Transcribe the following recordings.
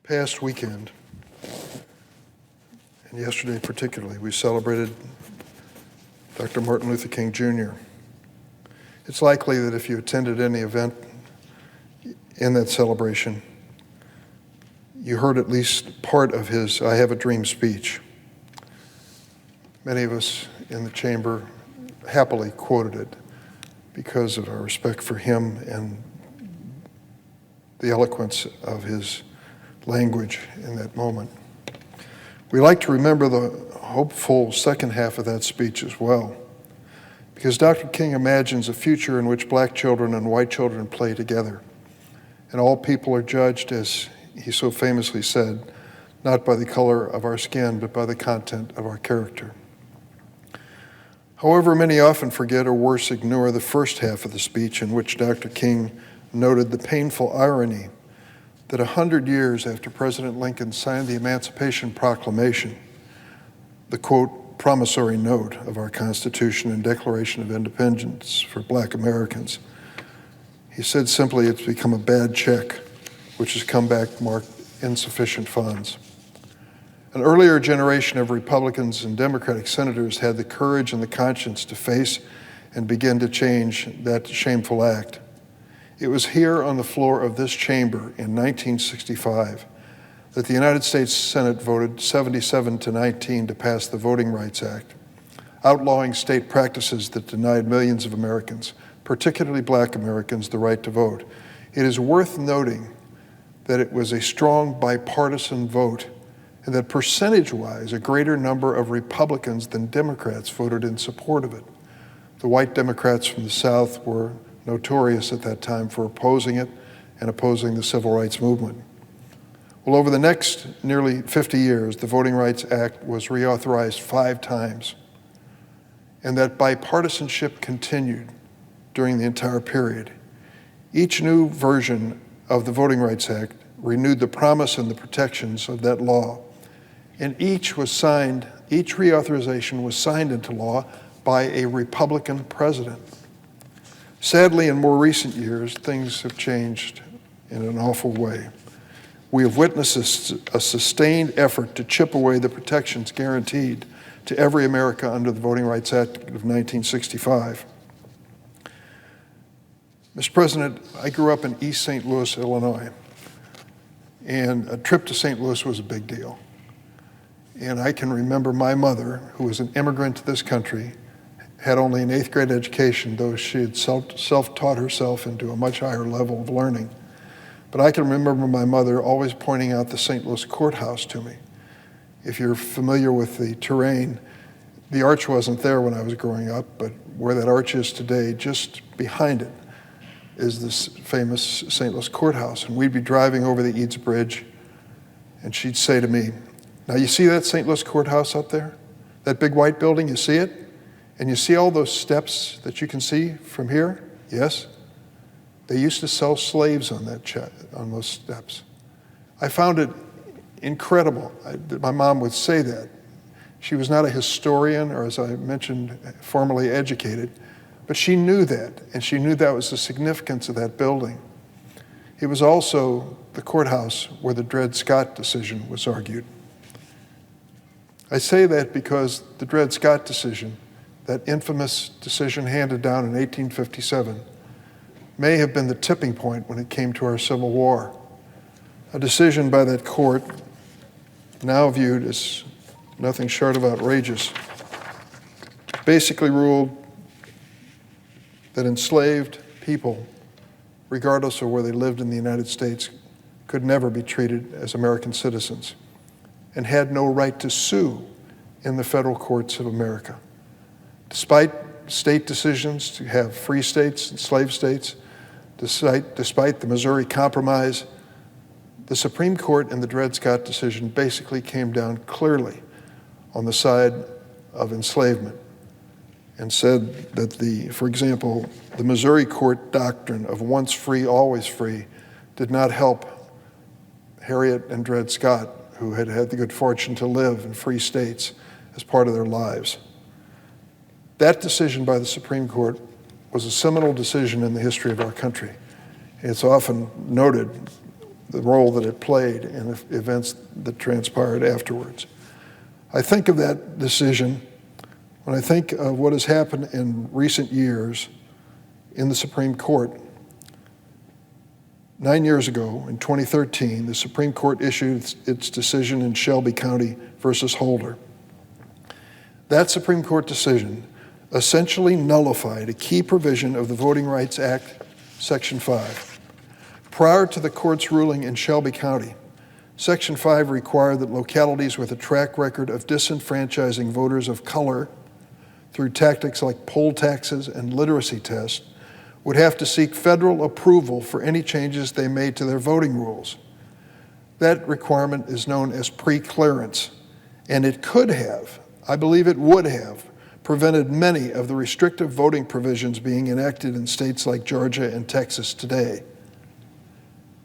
past weekend, and yesterday particularly, we celebrated Dr. Martin Luther King Jr. It's likely that if you attended any event in that celebration, you heard at least part of his I Have a Dream speech. Many of us in the chamber happily quoted it because of our respect for him and the eloquence of his language in that moment. We like to remember the hopeful second half of that speech as well, because Dr. King imagines a future in which black children and white children play together, and all people are judged, as he so famously said, not by the color of our skin, but by the content of our character. However, many often forget or worse ignore the first half of the speech, in which Dr. King noted the painful irony that 100 years after President Lincoln signed the Emancipation Proclamation, the, quote, promissory note of our Constitution and Declaration of Independence for Black Americans, he said simply, it's become a bad check, which has come back marked insufficient funds. An earlier generation of Republicans and Democratic senators had the courage and the conscience to face and begin to change that shameful act. It was here on the floor of this chamber in 1965 that the United States Senate voted 77-19 to pass the Voting Rights Act, outlawing state practices that denied millions of Americans, particularly black Americans, the right to vote. It is worth noting that it was a strong bipartisan vote and that percentage-wise, a greater number of Republicans than Democrats voted in support of it. The white Democrats from the South were notorious at that time for opposing it and opposing the civil rights movement. Well, over the next nearly 50 years, the Voting Rights Act was reauthorized 5 times, and that bipartisanship continued during the entire period. Each new version of the Voting Rights Act renewed the promise and the protections of that law, and each reauthorization was signed into law by a Republican president. Sadly, in more recent years, things have changed in an awful way. We have witnessed a sustained effort to chip away the protections guaranteed to every American under the Voting Rights Act of 1965. Mr. President, I grew up in East St. Louis, Illinois, and a trip to St. Louis was a big deal. And I can remember my mother, who was an immigrant to this country, had only an 8th grade education, though she had self-taught herself into a much higher level of learning. But I can remember my mother always pointing out the St. Louis courthouse to me. If you're familiar with the terrain, the arch wasn't there when I was growing up, but where that arch is today, just behind it, is this famous St. Louis courthouse. And we'd be driving over the Eads Bridge, and she'd say to me, "Now you see that St. Louis courthouse up there? That big white building, you see it? And you see all those steps that you can see from here? Yes? They used to sell slaves on those steps." I found it incredible that my mom would say that. She was not a historian or, as I mentioned, formally educated, but she knew that, and she knew that was the significance of that building. It was also the courthouse where the Dred Scott decision was argued. I say that because the Dred Scott decision, that infamous decision handed down in 1857, may have been the tipping point when it came to our Civil War. A decision by that court, now viewed as nothing short of outrageous, basically ruled that enslaved people, regardless of where they lived in the United States, could never be treated as American citizens and had no right to sue in the federal courts of America. Despite state decisions to have free states and slave states, despite the Missouri Compromise, the Supreme Court in the Dred Scott decision basically came down clearly on the side of enslavement and said that for example, the Missouri court doctrine of once free, always free did not help Harriet and Dred Scott, who had had the good fortune to live in free states as part of their lives. That decision by the Supreme Court was a seminal decision in the history of our country. It's often noted the role that it played in the events that transpired afterwards. I think of that decision when I think of what has happened in recent years in the Supreme Court. 9 years ago, in 2013, the Supreme Court issued its decision in Shelby County versus Holder. That Supreme Court decision essentially nullified a key provision of the Voting Rights Act, Section 5. Prior to the court's ruling in Shelby County, Section 5 required that localities with a track record of disenfranchising voters of color through tactics like poll taxes and literacy tests would have to seek federal approval for any changes they made to their voting rules. That requirement is known as pre-clearance, and it could have, I believe it would have, prevented many of the restrictive voting provisions being enacted in states like Georgia and Texas today.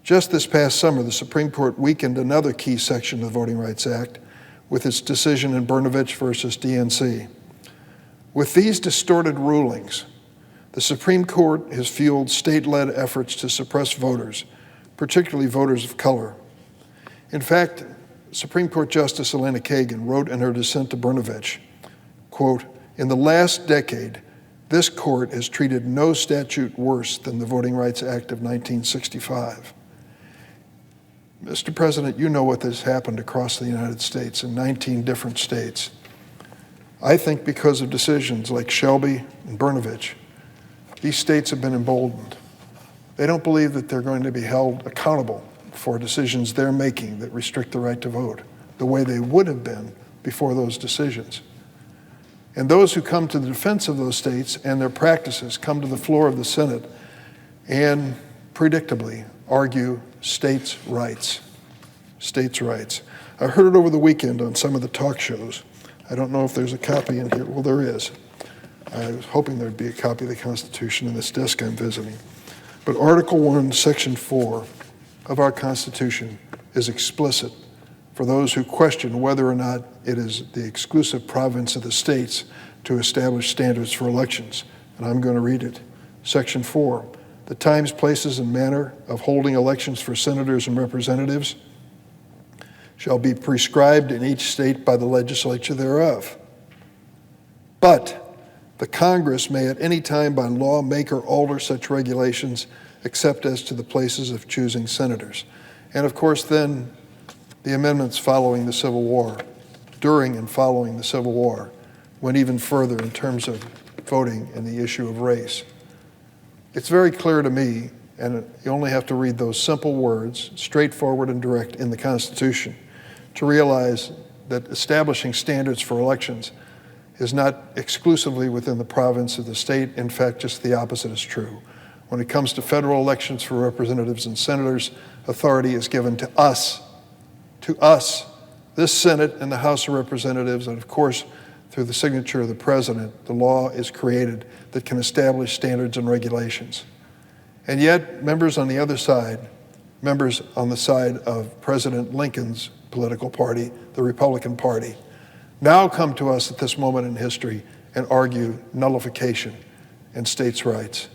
Just this past summer, the Supreme Court weakened another key section of the Voting Rights Act with its decision in Brnovich versus DNC. With these distorted rulings, the Supreme Court has fueled state-led efforts to suppress voters, particularly voters of color. In fact, Supreme Court Justice Elena Kagan wrote in her dissent to Brnovich, quote, "In the last decade, this court has treated no statute worse than the Voting Rights Act of 1965. Mr. President, you know what has happened across the United States in 19 different states. I think because of decisions like Shelby and Brnovich, these states have been emboldened. They don't believe that they're going to be held accountable for decisions they're making that restrict the right to vote, the way they would have been before those decisions. And those who come to the defense of those states and their practices come to the floor of the Senate and predictably argue states' rights. States' rights. I heard it over the weekend on some of the talk shows. I don't know if there's a copy in here. Well, there is. I was hoping there'd be a copy of the Constitution in this desk I'm visiting. But Article 1, Section 4 of our Constitution is explicit for those who question whether or not it is the exclusive province of the states to establish standards for elections. And I'm going to read it. Section 4, the times, places, and manner of holding elections for senators and representatives shall be prescribed in each state by the legislature thereof. But the Congress may at any time by law make or alter such regulations except as to the places of choosing senators. And of course then the amendments following the Civil War, during and following the Civil War, went even further in terms of voting and the issue of race. It's very clear to me, and you only have to read those simple words, straightforward and direct in the Constitution, to realize that establishing standards for elections is not exclusively within the province of the state. In fact, just the opposite is true. When it comes to federal elections for representatives and senators, authority is given to us, this Senate and the House of Representatives, and of course, through the signature of the President, the law is created that can establish standards and regulations. And yet, members on the other side, members on the side of President Lincoln's political party, the Republican Party, now come to us at this moment in history and argue nullification and states' rights.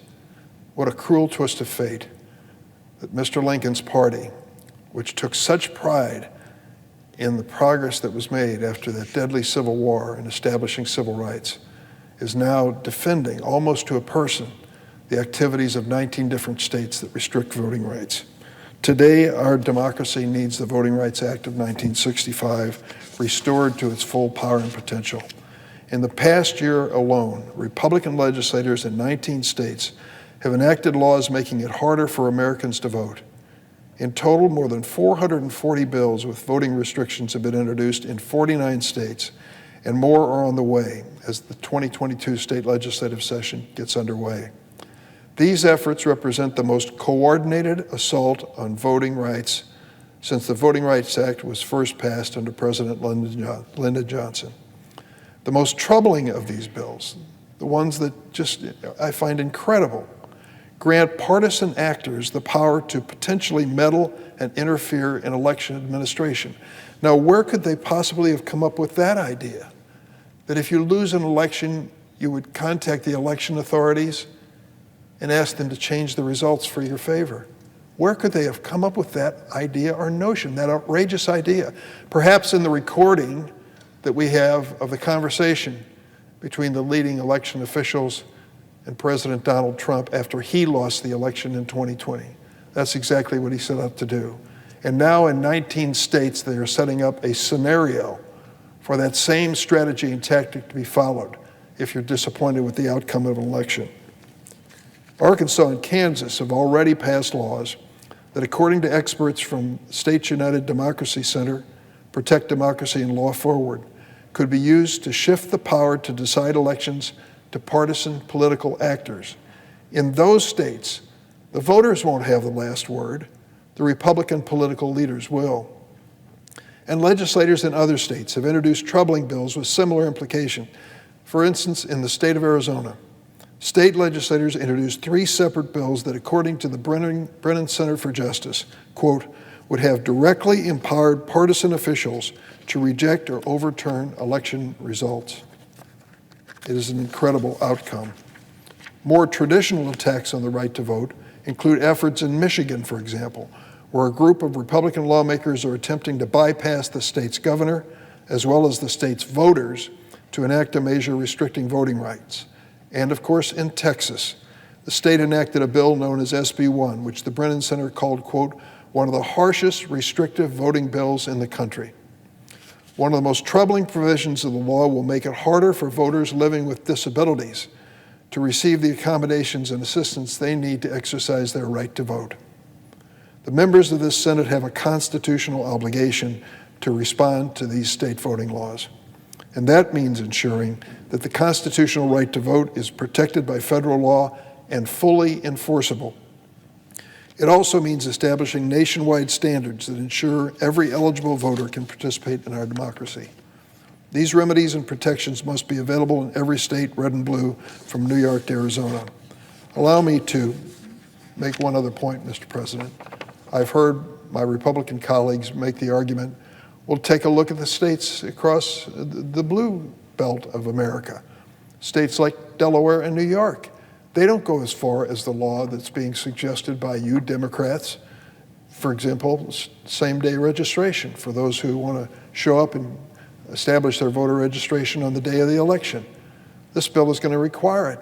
What a cruel twist of fate that Mr. Lincoln's party, which took such pride in the progress that was made after that deadly Civil War in establishing civil rights, is now defending almost to a person the activities of 19 different states that restrict voting rights. Today, our democracy needs the Voting Rights Act of 1965 restored to its full power and potential. In the past year alone, Republican legislators in 19 states have enacted laws making it harder for Americans to vote. In total, more than 440 bills with voting restrictions have been introduced in 49 states, and more are on the way as the 2022 state legislative session gets underway. These efforts represent the most coordinated assault on voting rights since the Voting Rights Act was first passed under President Lyndon Johnson. The most troubling of these bills, the ones that I find incredible, grant partisan actors the power to potentially meddle and interfere in election administration. Now, where could they possibly have come up with that idea? That if you lose an election, you would contact the election authorities and ask them to change the results for your favor. Where could they have come up with that idea or notion, that outrageous idea? Perhaps in the recording that we have of the conversation between the leading election officials and President Donald Trump after he lost the election in 2020. That's exactly what he set out to do. And now in 19 states, they are setting up a scenario for that same strategy and tactic to be followed if you're disappointed with the outcome of an election. Arkansas and Kansas have already passed laws that, according to experts from States United Democracy Center, Protect Democracy and Law Forward, could be used to shift the power to decide elections to partisan political actors. In those states, the voters won't have the last word. The Republican political leaders will. And legislators in other states have introduced troubling bills with similar implication. For instance, in the state of Arizona, state legislators introduced 3 separate bills that, according to the Brennan Center for Justice, quote, would have directly empowered partisan officials to reject or overturn election results. It is an incredible outcome. More traditional attacks on the right to vote include efforts in Michigan, for example, where a group of Republican lawmakers are attempting to bypass the state's governor, as well as the state's voters, to enact a measure restricting voting rights. And of course, in Texas, the state enacted a bill known as SB 1, which the Brennan Center called, quote, one of the harshest restrictive voting bills in the country. One of the most troubling provisions of the law will make it harder for voters living with disabilities to receive the accommodations and assistance they need to exercise their right to vote. The members of this Senate have a constitutional obligation to respond to these state voting laws. And that means ensuring that the constitutional right to vote is protected by federal law and fully enforceable. It also means establishing nationwide standards that ensure every eligible voter can participate in our democracy. These remedies and protections must be available in every state, red and blue, from New York to Arizona. Allow me to make one other point, Mr. President. I've heard my Republican colleagues make the argument, well, take a look at the states across the blue belt of America. States like Delaware and New York. They don't go as far as the law that's being suggested by you Democrats. For example, same-day registration for those who want to show up and establish their voter registration on the day of the election. This bill is going to require it.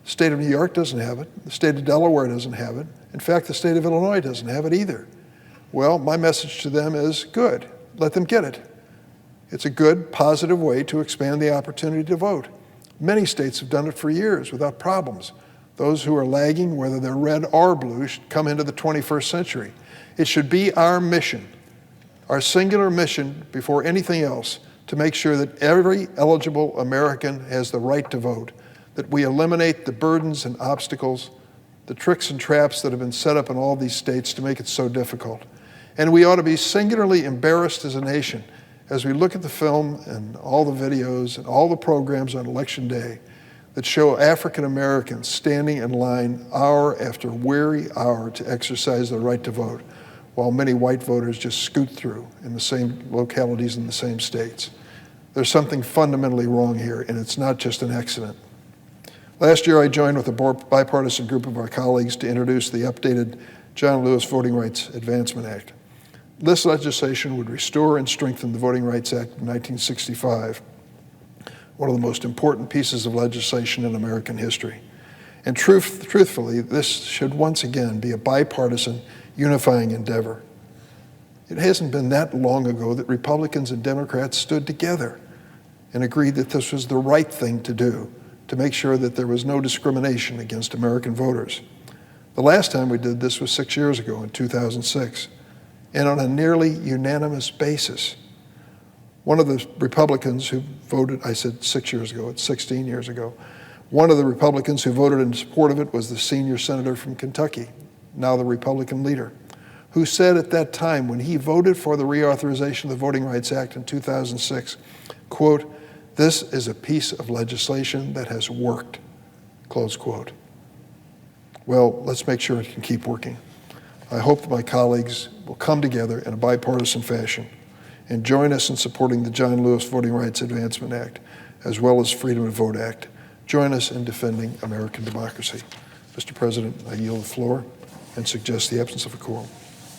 The state of New York doesn't have it. The state of Delaware doesn't have it. In fact, the state of Illinois doesn't have it either. Well, my message to them is good. Let them get it. It's a good, positive way to expand the opportunity to vote. Many states have done it for years without problems. Those who are lagging, whether they're red or blue, should come into the 21st century. It should be our mission, our singular mission before anything else, to make sure that every eligible American has the right to vote, that we eliminate the burdens and obstacles, the tricks and traps that have been set up in all these states to make it so difficult. And we ought to be singularly embarrassed as a nation as we look at the film and all the videos and all the programs on Election Day that show African Americans standing in line hour after weary hour to exercise their right to vote, while many white voters just scoot through in the same localities in the same states. There's something fundamentally wrong here, and it's not just an accident. Last year, I joined with a bipartisan group of our colleagues to introduce the updated John Lewis Voting Rights Advancement Act. This legislation would restore and strengthen the Voting Rights Act of 1965, one of the most important pieces of legislation in American history. And truthfully, this should once again be a bipartisan, unifying endeavor. It hasn't been that long ago that Republicans and Democrats stood together and agreed that this was the right thing to do, to make sure that there was no discrimination against American voters. The last time we did this was 6 years ago, in 2006, and on a nearly unanimous basis. One of the Republicans who voted, I said 6 years ago, it's 16 years ago, one of the Republicans who voted in support of it was the senior senator from Kentucky, now the Republican leader, who said at that time when he voted for the reauthorization of the Voting Rights Act in 2006, quote, "This is a piece of legislation that has worked," close quote. Well, let's make sure it can keep working. I hope that my colleagues will come together in a bipartisan fashion and join us in supporting the John Lewis Voting Rights Advancement Act, as well as Freedom to Vote Act. Join us in defending American democracy. Mr. President, I yield the floor. and suggest the absence of a quorum.